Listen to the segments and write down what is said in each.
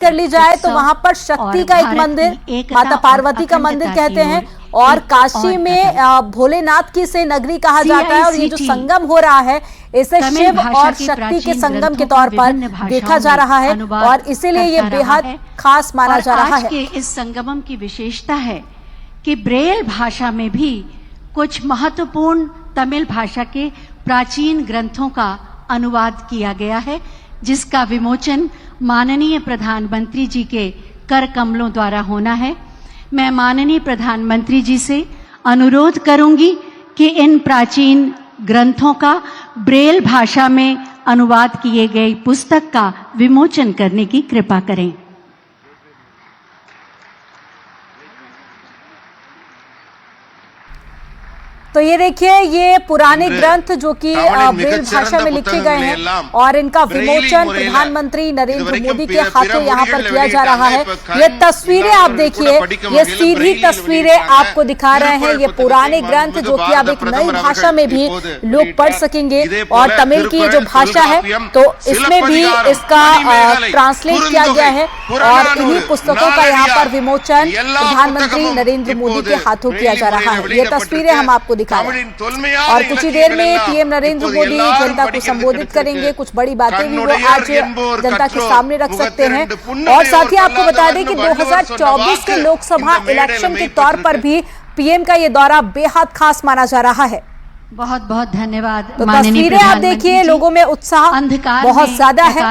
कर ली जाए तो वहां पर शक्ति का एक मंदिर, माता पार्वती का मंदिर कहते हैं, और काशी में भोलेनाथ की से नगरी कहा जाता है। और ये जो संगम हो रहा है इसे शिव और शक्ति के संगम के तौर पर देखा जा रहा है और इसीलिए ये बेहद खास माना जा रहा है। आज के इस संगमम की विशेषता है कि ब्रेल भाषा में भी कुछ महत्वपूर्ण तमिल भाषा के प्राचीन ग्रंथों का अनुवाद किया गया है, जिसका विमोचन माननीय प्रधानमंत्री जी के कर कमलों द्वारा होना है। मैं माननीय प्रधानमंत्री जी से अनुरोध करूंगी कि इन प्राचीन ग्रंथों का ब्रेल भाषा में अनुवाद किए गए पुस्तक का विमोचन करने की कृपा करें। तो ये देखिए, ये पुराने ग्रंथ जो कि ब्रेल भाषा में लिखे गए हैं और इनका विमोचन प्रधानमंत्री नरेंद्र मोदी के हाथों यहाँ पर किया जा रहा है। ये तस्वीरें आप देखिए, ये सीधी तस्वीरें आपको दिखा रहे हैं। ये पुराने ग्रंथ जो कि अब एक नई भाषा में भी लोग पढ़ सकेंगे और तमिल की जो भाषा है तो इसमें भी इसका ट्रांसलेट किया गया है और इन्हीं पुस्तकों का यहाँ पर विमोचन प्रधानमंत्री नरेंद्र मोदी के हाथों किया जा रहा है। ये तस्वीरें हम आपको और कुछ ही देर में पीएम नरेंद्र मोदी जनता को संबोधित करेंगे। कुछ बड़ी बातें भी वो आज जनता के सामने रख सकते हैं। और साथ ही आपको बता दें कि 2024 के लोकसभा इलेक्शन के तौर पर भी पीएम का ये दौरा बेहद खास माना जा रहा है। बहुत बहुत धन्यवाद। तो तस्वीरें आप देखिए, लोगों में उत्साह बहुत ज्यादा है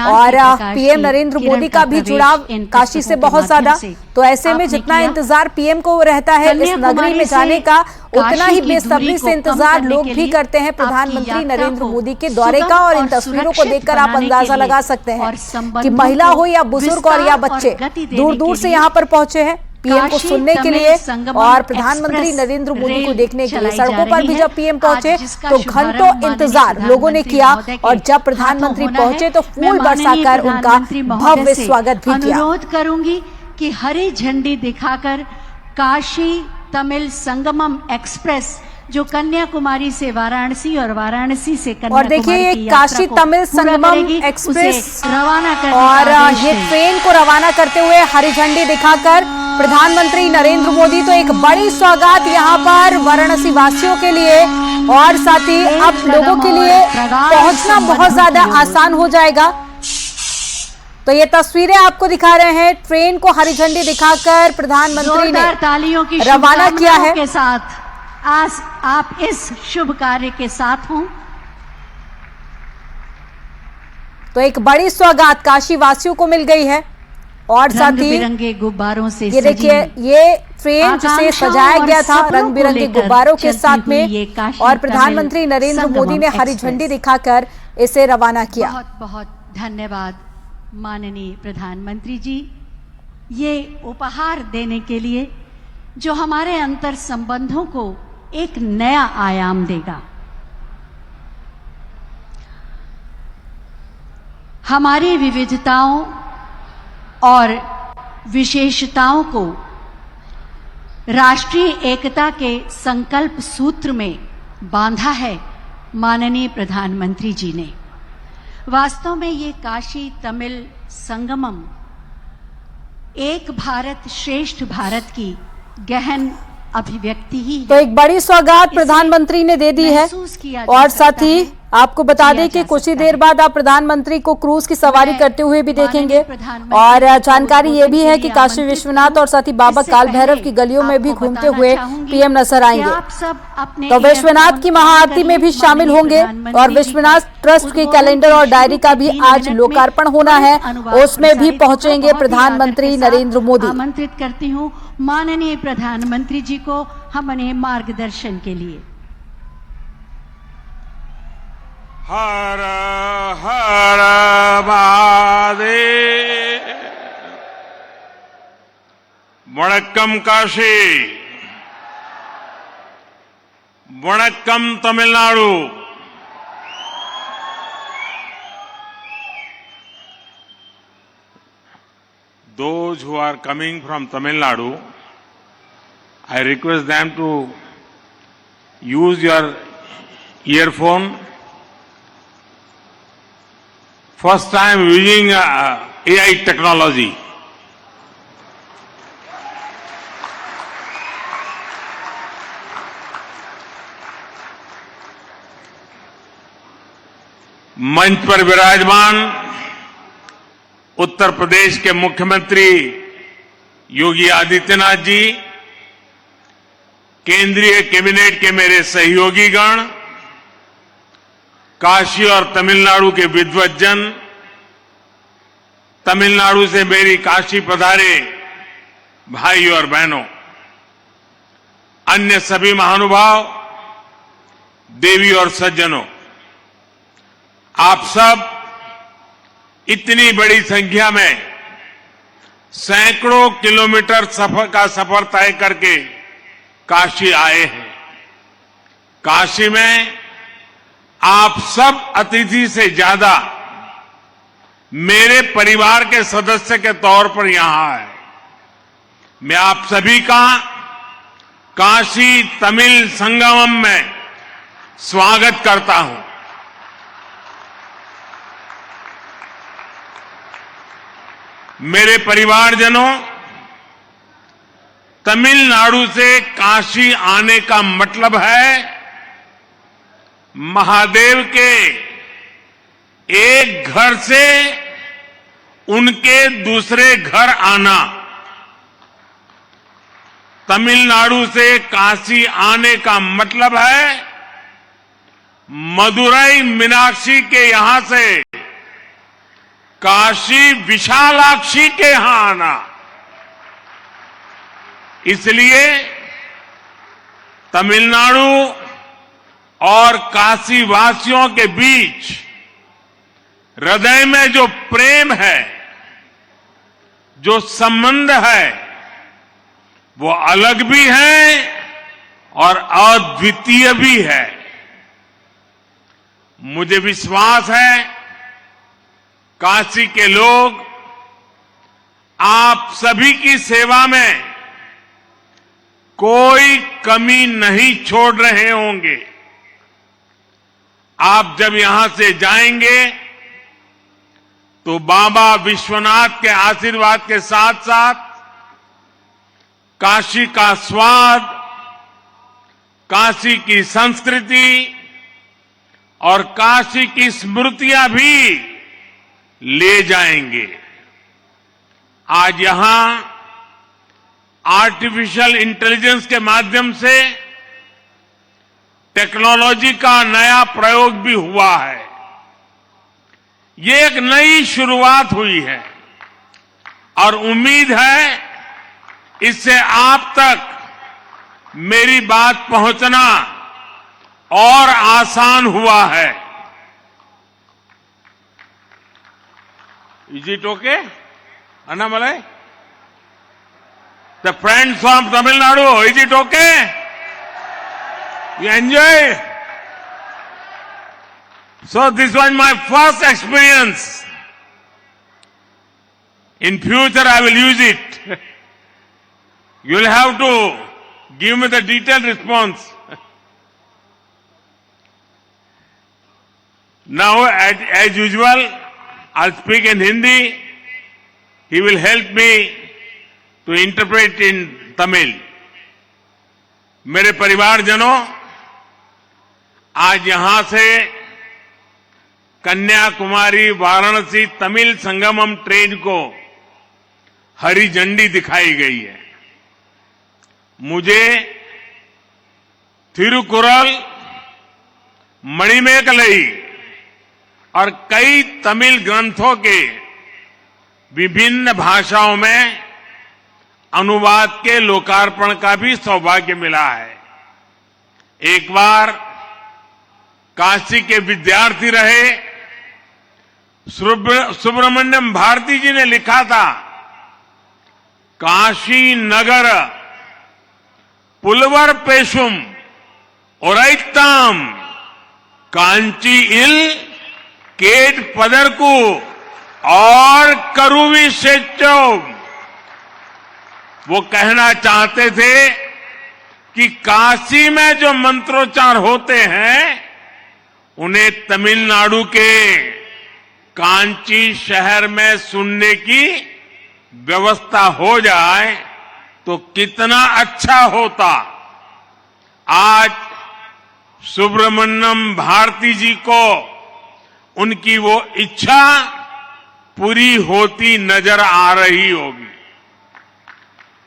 और पीएम नरेंद्र मोदी का भी जुड़ाव काशी से बहुत ज्यादा। तो ऐसे में जितना इंतजार पीएम को रहता है इस नगरी में जाने का, उतना ही बेसब्री से इंतजार लोग भी करते हैं प्रधानमंत्री नरेंद्र मोदी के दौरे का। और इन तस्वीरों को देखकर आप अंदाजा लगा सकते हैं कि महिला हो या बुजुर्ग और या बच्चे दूर दूर से यहाँ पर पहुंचे हैं पीएम को सुनने के लिए और प्रधानमंत्री नरेंद्र मोदी को देखने के लिए। सड़कों पर भी जब पीएम पहुंचे तो घंटों इंतजार लोगों ने किया और जब प्रधानमंत्री पहुंचे तो फूल बरसाकर उनका भव्य स्वागत भी किया। अनुरोध करूंगी कि हरी झंडी दिखाकर काशी तमिल संगमम एक्सप्रेस जो कन्याकुमारी से वाराणसी और वाराणसी से और देखिए ये काशी तमिल संगमम एक्सप्रेस रवाना कर और ये ट्रेन को रवाना करते हुए हरी झंडी दिखाकर प्रधानमंत्री नरेंद्र मोदी। तो एक बड़ी सौगात यहाँ पर वाराणसी वासियों के लिए और साथ ही अब लोगों के लिए पहुंचना बहुत ज्यादा आसान हो जाएगा। तो ये तस्वीरें आपको दिखा रहे हैं, ट्रेन को हरी झंडी दिखाकर प्रधानमंत्री ने तालियों की रवाना किया है के साथ। आज आप इस शुभ कार्य के साथ हों। तो एक बड़ी सौगात काशी वासियों को मिल गई है और साथ ही बिरंगे गुब्बारों से ये देखिए, ये ट्रेन जिसे सजाया गया था रंग बिरंगे गुब्बारों के साथ में और प्रधानमंत्री नरेंद्र मोदी ने हरी झंडी दिखाकर इसे रवाना किया। बहुत बहुत धन्यवाद माननीय प्रधानमंत्री जी, ये उपहार देने के लिए जो हमारे अंतर संबंधों को एक नया आयाम देगा। हमारी विविधताओं और विशेषताओं को राष्ट्रीय एकता के संकल्प सूत्र में बांधा है माननीय प्रधानमंत्री जी ने। वास्तव में ये काशी तमिल संगमम एक भारत श्रेष्ठ भारत की गहन अभिव्यक्ति ही है। तो एक बड़ी सौगात प्रधानमंत्री ने दे दी है और साथ ही आपको बता दें कि कुछ ही देर बाद आप प्रधानमंत्री को क्रूज की सवारी करते हुए भी देखेंगे। और जानकारी ये भी है कि काशी विश्वनाथ और साथ ही बाबा काल भैरव की गलियों में भी घूमते हुए पीएम नजर आएंगे। तो विश्वनाथ की महाआरती में भी शामिल होंगे और विश्वनाथ ट्रस्ट के कैलेंडर और डायरी का भी आज लोकार्पण होना है, उसमें भी पहुंचेंगे प्रधानमंत्री नरेंद्र मोदी। आमंत्रित करती हूँ माननीय प्रधानमंत्री जी को हमारे मार्गदर्शन के लिए। हर हर महादेव। वणक्कम काशी, वणक्कम Tamil Nadu. Those who are coming from Tamil Nadu, I request them to use your earphone first time using AI technology. मंच पर विराजमान उत्तर प्रदेश के मुख्यमंत्री योगी आदित्यनाथ जी, केंद्रीय कैबिनेट के मेरे सहयोगीगण, काशी और तमिलनाडु के विद्वज्जन, तमिलनाडु से मेरी काशी पधारे भाई और बहनों, अन्य सभी महानुभाव, देवी और सज्जनों, आप सब इतनी बड़ी संख्या में सैकड़ों किलोमीटर सफर तय करके काशी आए हैं। काशी में आप सब अतिथि से ज्यादा मेरे परिवार के सदस्य के तौर पर यहां आए। मैं आप सभी का काशी तमिल संगमम में स्वागत करता हूं। मेरे परिवारजनों, तमिलनाडु से काशी आने का मतलब है महादेव के एक घर से उनके दूसरे घर आना। तमिलनाडु से काशी आने का मतलब है मदुरई मीनाक्षी के यहां से काशी विशालाक्षी के यहां आना। इसलिए तमिलनाडु और काशी वासियों के बीच हृदय में जो प्रेम है, जो संबंध है, वो अलग भी है और अद्वितीय भी है। मुझे विश्वास है काशी के लोग आप सभी की सेवा में कोई कमी नहीं छोड़ रहे होंगे। आप जब यहां से जाएंगे तो बाबा विश्वनाथ के आशीर्वाद के साथ साथ काशी का स्वाद, काशी की संस्कृति और काशी की स्मृतियां भी ले जाएंगे। आज यहां आर्टिफिशियल इंटेलिजेंस के माध्यम से टेक्नोलॉजी का नया प्रयोग भी हुआ है। ये एक नई शुरुआत हुई है और उम्मीद है इससे आप तक मेरी बात पहुंचना और आसान हुआ है। Is it okay? Annamalai? The friends from Tamil Nadu, is it okay? You enjoy? So this was my first experience. In future I will use it. You will have to give me the detailed response. Now, as usual, I'll speak in Hindi. He will help me to interpret in Tamil. मेरे परिवारजनों, आज यहां से Kanyakumari Varanasi Tamil Sangamam train को हरी झंडी दिखाई गई है। मुझे थिरुकुरल, मणिमेकलई और कई तमिल ग्रंथों के विभिन्न भाषाओं में अनुवाद के लोकार्पण का भी सौभाग्य मिला है। एक बार काशी के विद्यार्थी रहे सुब्रमण्यम भारती जी ने लिखा था, काशी नगर पुलवर पेशुम ओरैताम कांची इल केट पदरकू और करुवी शेचो। वो कहना चाहते थे कि काशी में जो मंत्रोच्चार होते हैं उन्हें तमिलनाडु के कांची शहर में सुनने की व्यवस्था हो जाए तो कितना अच्छा होता। आज सुब्रमण्यम भारती जी को उनकी वो इच्छा पूरी होती नजर आ रही होगी।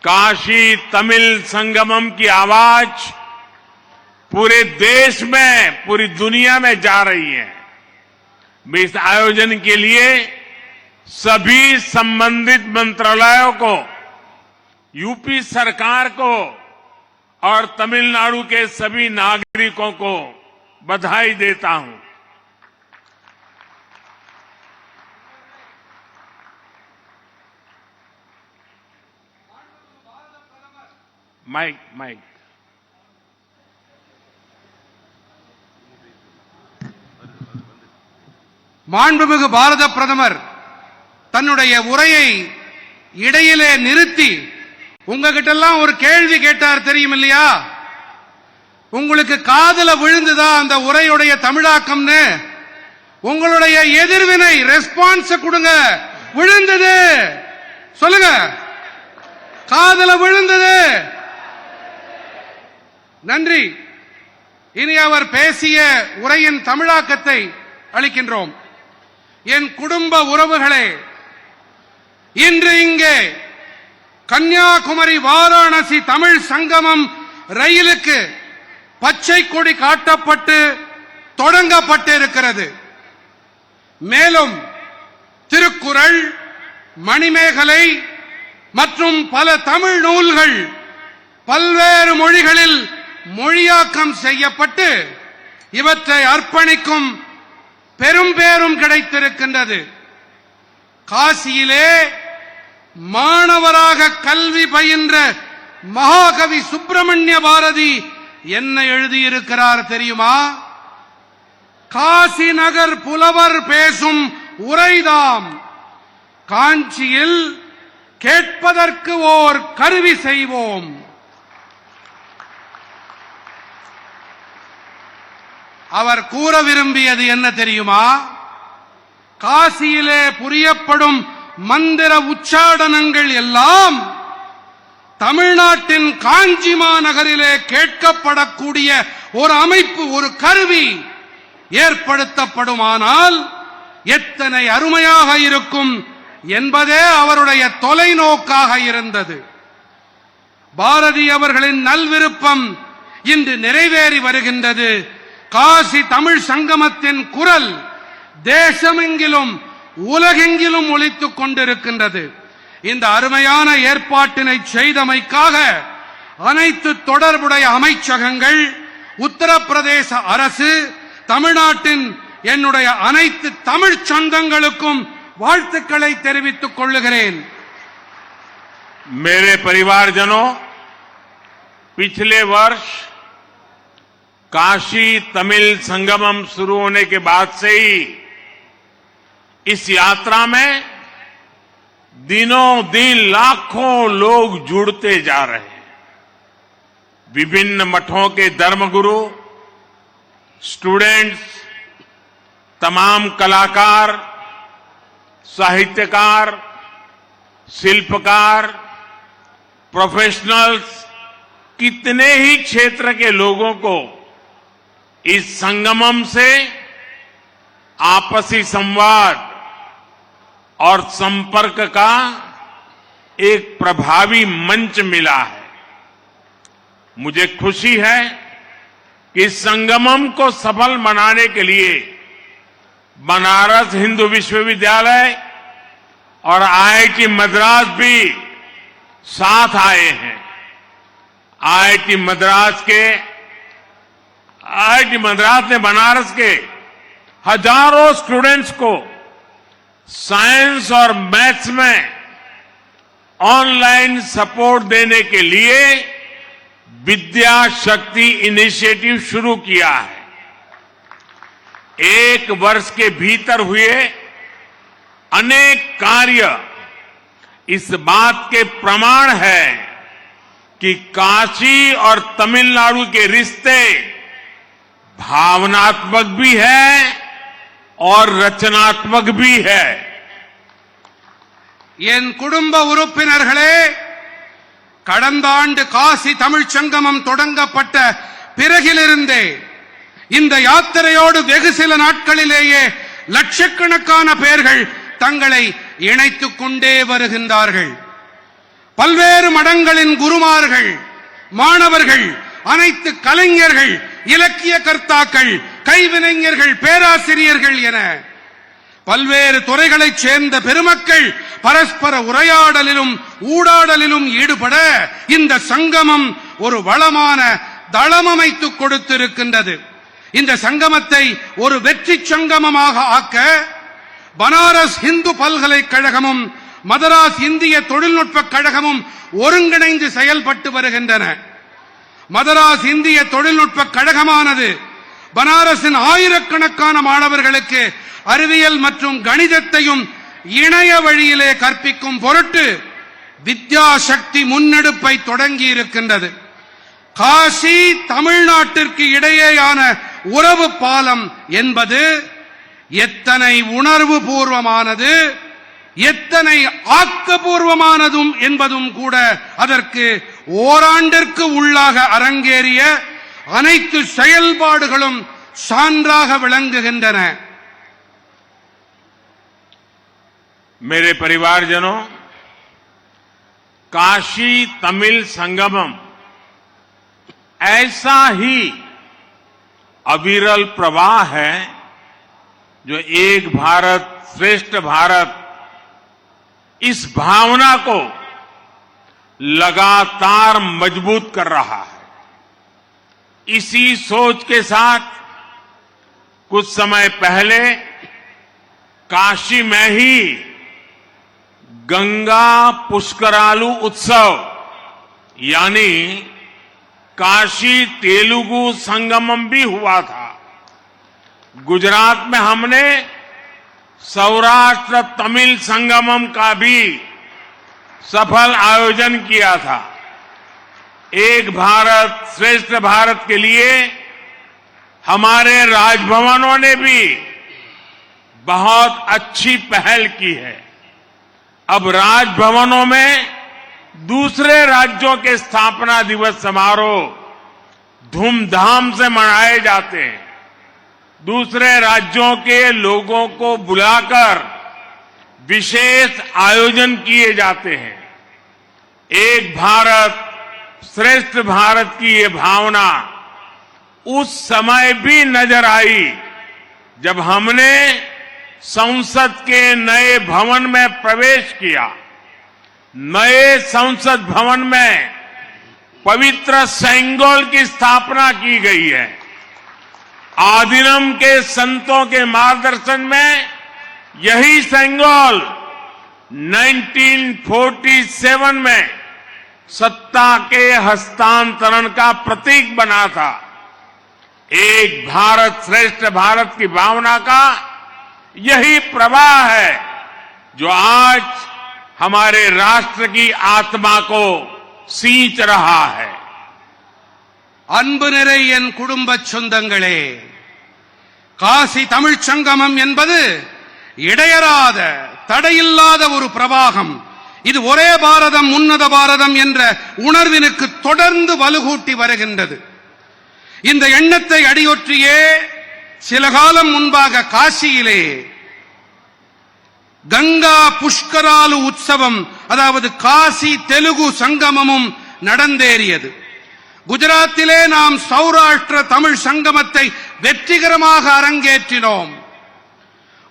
काशी तमिल संगमम की आवाज पूरे देश में, पूरी दुनिया में जा रही है। मैं इस आयोजन के लिए सभी संबंधित मंत्रालयों को, यूपी सरकार को और तमिलनाडु के सभी नागरिकों को बधाई देता हूं। माइक மாண்புமிகு பாரத பிரதமர் தன்னுடைய உரையை இடையிலே நிறுத்தி உங்ககிட்ட எல்லாம் ஒரு கேள்வி கேட்டார் தெரியும் இல்லையா? உங்களுக்கு காதுல விழுந்துதா அந்த உரையுடைய தமிழாக்கம்னு? உங்களுடைய எதிர்வினை ரெஸ்பான்ஸ் கொடுங்க. விழுந்தது சொல்லுங்க. காதுல விழுந்தது. நன்றி. இனி அவர் பேசிய உரையின் தமிழாக்கத்தை அளிக்கின்றோம். என் குடும்ப உறவுகளே, இன்று இங்கே கன்னியாகுமரி வாராணசி தமிழ் சங்கமம் ரயிலுக்கு பச்சை கொடி காட்டப்பட்டு தொடங்கப்பட்டிருக்கிறது. மேலும் திருக்குறள், மணிமேகலை மற்றும் பல தமிழ் நூல்கள் பல்வேறு மொழிகளில் மொழியாக்கம் செய்யப்பட்டு இவற்றை அர்ப்பணிக்கும் பெரும் பேரும் கிடைத்திருக்கின்றது. காசியிலே மாணவராக கல்வி பயின்ற மகாகவி சுப்பிரமணிய பாரதி என்ன எழுதியிருக்கிறார் தெரியுமா? காசி நகர் புலவர் பேசும் உரைதாம், காஞ்சியில் கேட்பதற்கு ஓர் கருவி செய்வோம். அவர் கூற விரும்பியது என்ன தெரியுமா? காசியிலே புரியப்படும் மந்திர உச்சாடனங்கள் எல்லாம் தமிழ்நாட்டின் காஞ்சி மாநகரிலே கேட்கப்படக்கூடிய ஒரு அமைப்பு, ஒரு கருவி ஏற்படுத்தப்படுமானால் எத்தனை அருமையாக இருக்கும் என்பதே அவருடைய தொலைநோக்காக இருந்தது. பாரதி அவர்களின் நல்விருப்பம் இன்று நிறைவேறி வருகின்றது. காசி தமிழ் சங்கமத்தின் குரல் தேசமெங்கிலும் உலகெங்கிலும் ஒலித்துக் கொண்டிருக்கின்றது. இந்த அருமையான ஏற்பாட்டினை செய்தமைக்காக அனைத்து தொடர்புடைய அமைச்சகங்கள், உத்தரப்பிரதேச அரசு, தமிழ்நாட்டின் என்னுடைய அனைத்து தமிழ் சொந்தங்களுக்கும் வாழ்த்துக்களை தெரிவித்துக் கொள்ளுகிறேன். मेरे परिवारजनों, पिछले वर्ष काशी तमिल संगमम शुरू होने के बाद से ही इस यात्रा में दिनों दिन लाखों लोग जुड़ते जा रहे हैं। विभिन्न मठों के धर्मगुरु, स्टूडेंट्स, तमाम कलाकार, साहित्यकार, शिल्पकार, प्रोफेशनल्स, कितने ही क्षेत्र के लोगों को इस संगमम से आपसी संवाद और संपर्क का एक प्रभावी मंच मिला है। मुझे खुशी है कि इस संगमम को सफल बनाने के लिए बनारस हिंदू विश्वविद्यालय और आईआईटी मद्रास भी साथ आए हैं। आईआईटी मद्रास ने बनारस के हजारों स्टूडेंट्स को साइंस और मैथ्स में ऑनलाइन सपोर्ट देने के लिए विद्या शक्ति इनिशिएटिव शुरू किया है। एक वर्ष के भीतर हुए अनेक कार्य इस बात के प्रमाण है कि काशी और तमिलनाडु के रिश्ते भावनात्मक भी है और रचनात्मक भी है। என் குடும்ப உறுப்பினர்களே, கடந்த ஆண்டு காசி தமிழ்ச் சங்கமம் தொடங்கப்பட்ட பிறகிலிருந்தே இந்த யாத்திரையோடு வெகு சில நாட்களிலேயே லட்சக்கணக்கான பேர்கள் தங்களை இணைத்துக் கொண்டே வருகின்றார்கள். பல்வேறு மடங்களின் குருமார்கள், மாணவர்கள், அனைத்து கலைஞர்கள், இலக்கிய கர்த்தாக்கள், கைவினைஞர்கள், பேராசிரியர்கள் என பல்வேறு துறைகளைச் சேர்ந்த பெருமக்கள் பரஸ்பர உரையாடலிலும் ஊடாடலிலும் ஈடுபட இந்த சங்கமம் ஒரு வளமான தளமமைத்துக் கொடுத்திருக்கின்றது. இந்த சங்கமத்தை ஒரு வெற்றி சங்கமமாக ஆக்க பனாரஸ் இந்து பல்கலைக்கழகமும் மதராஸ் இந்திய தொழில்நுட்ப கழகமும் ஒருங்கிணைந்து செயல்பட்டு வருகின்றன. மதராஸ் இந்திய தொழில்நுட்ப கழகமானது பனாரஸின் ஆயிரக்கணக்கான மாணவர்களுக்கு அறிவியல் மற்றும் கணிதத்தையும் இணைய வழியிலே கற்பிக்கும் பொருட்டு வித்யா சக்தி முன்னெடுப்பை தொடங்கி இருக்கின்றது. காசி தமிழ்நாட்டிற்கு இடையேயான உறவு பாலம் என்பது எத்தனை உணர்வு பூர்வமானது, எத்தனை ஆக்கப்பூர்வமானதும் என்பதும் கூட அதற்கு ஓராண்டிற்கு உள்ளாக அரங்கேறிய அனைத்து செயல்பாடுகளும் சான்றாக விளங்குகின்றன. मेरे परिवारजनों, काशी तमिल संगमम ऐसा ही अविरल प्रवाह है जो एक भारत श्रेष्ठ भारत इस भावना को लगातार मजबूत कर रहा है। इसी सोच के साथ कुछ समय पहले काशी में ही गंगा पुष्करालु उत्सव यानी काशी तेलुगु संगमम भी हुआ था। गुजरात में हमने सौराष्ट्र तमिल संगमम का भी सफल आयोजन किया था। एक भारत श्रेष्ठ भारत के लिए हमारे राजभवनों ने भी बहुत अच्छी पहल की है। अब राजभवनों में दूसरे राज्यों के स्थापना दिवस समारोह धूमधाम से मनाए जाते हैं। दूसरे राज्यों के लोगों को बुलाकर विशेष आयोजन किए जाते हैं। एक भारत श्रेष्ठ भारत की ये भावना उस समय भी नजर आई जब हमने संसद के नए भवन में प्रवेश किया। नए संसद भवन में पवित्र सेंगोल की स्थापना की गई है। आदिनम के संतों के मार्गदर्शन में यही सेंगोल 1947 में सत्ता के हस्तांतरण का प्रतीक बना था। एक भारत श्रेष्ठ भारत की भावना का यही प्रवाह है जो आज हमारे राष्ट्र की आत्मा को सींच रहा है। அன்பு நிறை என் குடும்ப சொந்தங்களே, காசி தமிழ்ச் சங்கமம் என்பது இடையறாத தடையில்லாத ஒரு பிரவாகம். இது ஒரே பாரதம் உன்னத பாரதம் என்ற உணர்வினுக்கு தொடர்ந்து வலுகூட்டி வருகின்றது. இந்த எண்ணத்தை அடியொற்றியே சில காலம் முன்பாக காசியிலே கங்கா புஷ்கராலு உற்சவம், அதாவது காசி தெலுங்கு சங்கமமும் நடந்தேறியது. குஜராத்திலே நாம் சௌராஷ்டிர தமிழ் சங்கமத்தை வெற்றிகரமாக அரங்கேற்றினோம்.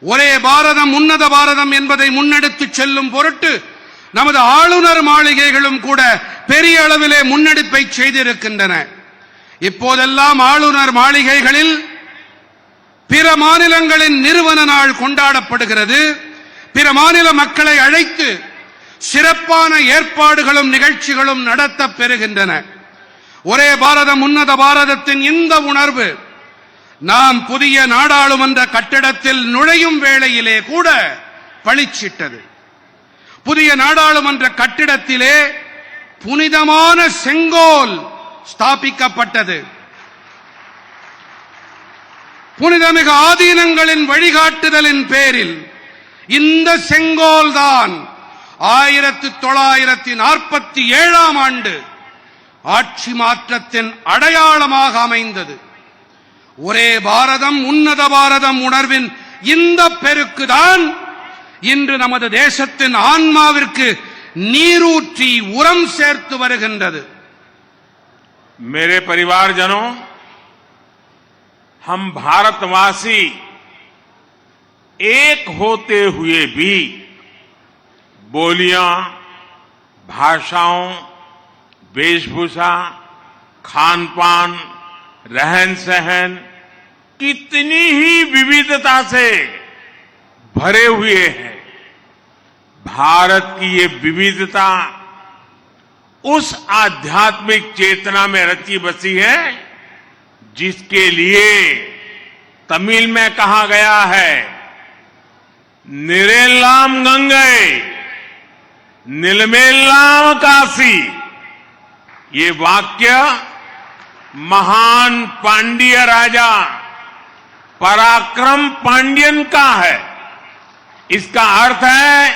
ஒரே பாரதம் உன்னத பாரதம் என்பதை முன்னெடுத்துச் செல்லும் பொருட்டு நமது ஆளுநர் மாளிகைகளும் கூட பெரிய அளவிலே முன்னெடுப்பை செய்திருக்கின்றன. இப்போதெல்லாம் ஆளுநர் மாளிகைகளில் பிற மாநிலங்களின் நிறுவன நாள் கொண்டாடப்படுகிறது. பிற மாநில மக்களை அழைத்து சிறப்பான ஏற்பாடுகளும் நிகழ்ச்சிகளும் நடத்தப் பெறுகின்றன. ஒரே பாரதம் உன்னத பாரதத்தின் இந்த உணர்வு நாம் புதிய நாடாளுமன்ற கட்டிடத்தில் நுழையும் வேளையிலே கூட பளிச்சிட்டது. புதிய நாடாளுமன்ற கட்டிடத்திலே புனிதமான செங்கோல் ஸ்தாபிக்கப்பட்டது. புனிதமிகு ஆதீனங்களின் வழிகாட்டுதலின் பேரில் இந்த செங்கோல் தான் 1947ஆம் ஆண்டு ஆட்சி மாற்றத்தின் அடையாளமாக அமைந்தது. ஒரே பாரதம் உன்னத பாரதம் உணர்வின் இந்த பெருக்குதான் இன்று நமது தேசத்தின் ஆன்மாவிற்கு நீரூற்றி உரம் சேர்த்து வருகின்றது. मेरे परिवारजनों, हम भारतवासी एक होते हुए भी बोलियां, भाषाओं, वेशभूषा, खान-पान, रहन-सहन कितनी ही विविधता से भरे हुए हैं। भारत की ये विविधता उस आध्यात्मिक चेतना में रची बसी है जिसके लिए तमिल में कहा गया है, निरेलाम गंगे निलमेलाम काशी। ये वाक्य महान पांड्य राजा पराक्रम पांड्यन का है। इसका अर्थ है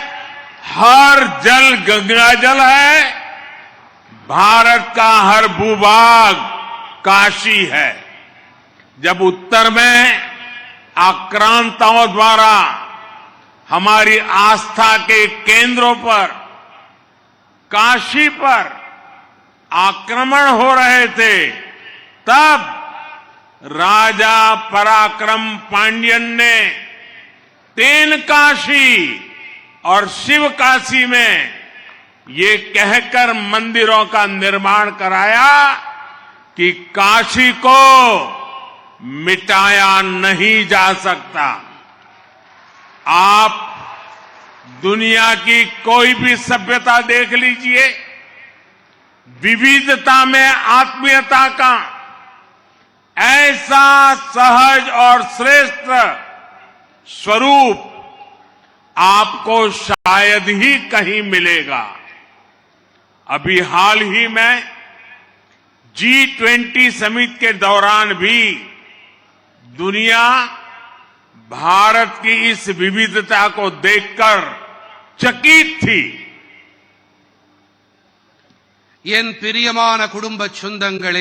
हर जल गंगा जल है, भारत का हर भूभाग काशी है। जब उत्तर में आक्रांताओं द्वारा हमारी आस्था के केंद्रों पर, काशी पर आक्रमण हो रहे थे, तब राजा पराक्रम पांड्यन ने तेनकाशी और शिव काशी में ये कहकर मंदिरों का निर्माण कराया कि काशी को मिटाया नहीं जा सकता। आप दुनिया की कोई भी सभ्यता देख लीजिए, विविधता में आत्मीयता का ऐसा सहज और श्रेष्ठ स्वरूप आपको शायद ही कहीं मिलेगा। अभी हाल ही में G20 समिट के दौरान भी दुनिया भारत की इस विविधता को देखकर चकित थी। என் பிரியமான குடும்ப சொந்தங்களே,